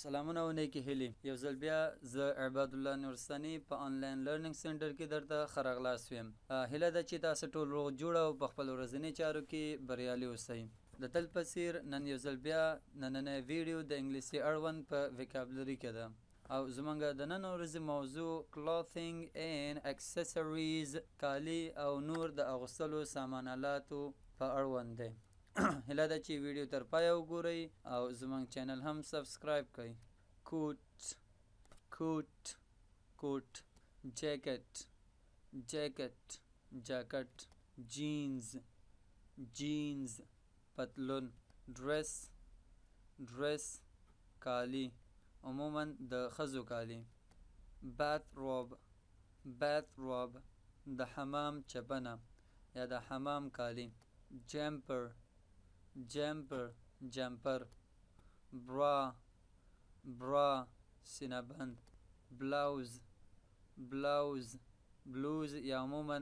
سلامونه او نیکی هیلې. یو ځل بیا زه عباد الله نورستاني په آنلاین لرنینګ سنټر کې درته ښه راغلاست یم. هیله ده چې تاسو ټول روغ جوړ او په خپل ورځني چارو کې بریالي اوسئ. د تل په څیر نن یو ځل بیا نننی ویډیو د انګلیسي اړوند په ویکابلري کې ده او زمونږ د نن ورځې موضوع کلوثینګ اینډ اکسسوریز، کالي او نور د اغوستلو سامان آلاتو په اړوند دی. هیله ده چې ویډیو تر پایه وګورئ او زمونږ چینل هم سبسکرایب کړئ. کوټ جاکټ جینز پتلون ډریس کالی، عموما د ښځو کالی. بات روب د حمام چپنه یا د حمام کالی. جمپر برا سینه‌بند. بلوز یا عموما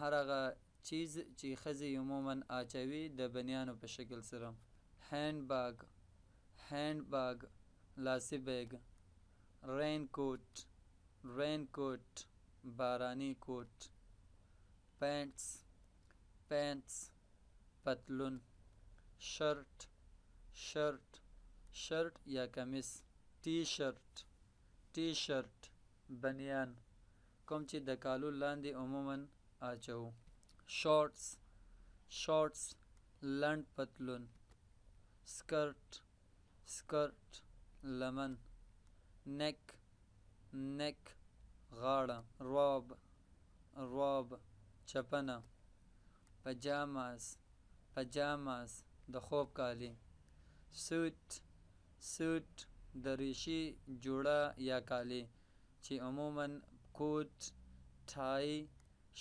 هر هغه چیز چې ښځې عموما اچوي د بنیانو په شکل سره. هینډ باګ لاسي بیگ. رینکوټ بارانی کوټ. پینټس پتلون. شرٹ یا کمیس. ټي شرٹ بنیان، کوم چې د کالو لاندې عموما اچو. شورټس لنډ پتلون. سکرټ لمن. نیک غاړه. روب چپنه. پجاماس د خوب کالی. سوټ د ریشې جوړه یا کالی چې عموما کوټ، ټای،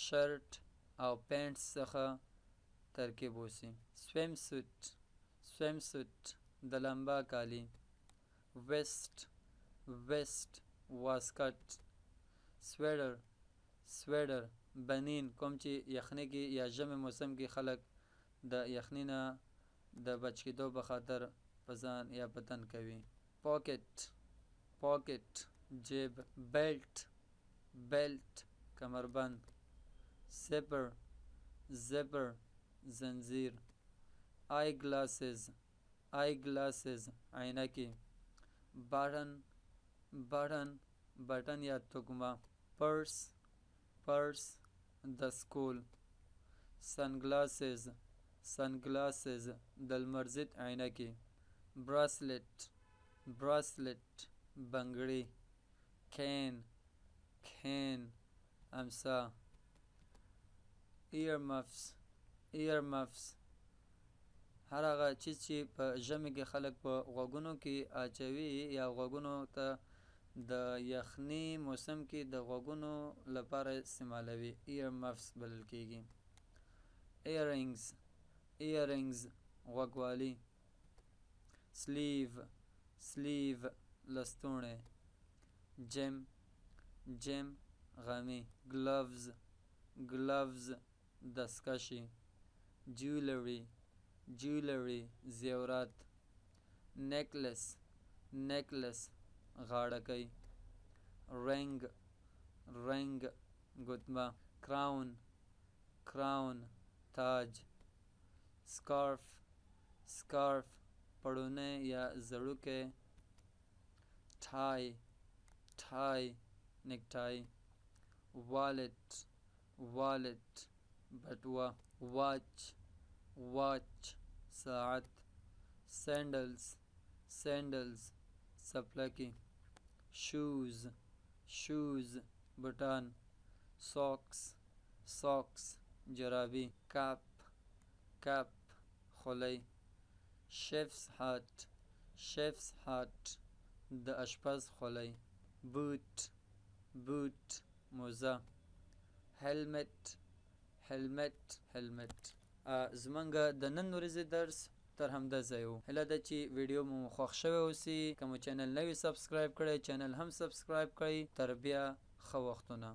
شرټ او پینټ څخه ترکیب وسی. سویم سوټ د لمبا کالی. ویسټ واسکټ. سویډر بنین، کوم چې یخنۍ کې یا ژمي موسم کې خلک د یخنۍ نه د بچ کېدو په خاطر په ځان یا په تن کوي. پاکټ جیب. بیلټ کمربند. زپر زنجیر. آی گلاسز عینکې. بټن یا تکمه. پرس د سکول. سنګلاسز د لمر ضد عینکې. براسلټ بنګړي. کین امسا. ایرمفس هر هغه چیز چې په ژمي کې خلک په غوږونو کې اچوي یا غوږونو ته د یخني موسم کې د غوږونو لپاره استعمالوي. ایرمفس بلل کېږي. ایرینګز غوږوالي. سلیو لستوڼی. جیم غمي. ګلوز دستکشې. جیولري زیورات. نیکلس غاړکۍ. رنګ ګوتمه. کراون تاج. سکارف پړونی یا زړوکی. ټای نیکټای. والټ بټوه. واچ ساعت. سینډلز څپلکې. شوز بوټان. ساکس جرابې. کپ خولۍ. شیفز هات د اشپز خولۍ. بوټ موزه. هیلمټ. زمونږ د نن ورځې درس تر همدا ځای و. هیله ده چې ویډیو مو خوښ شوی اوسي. که مو چینل نه وي سبسکرایب کړی، چینل هم سبسکرایب کړئ. تر بیا ښه وختونه.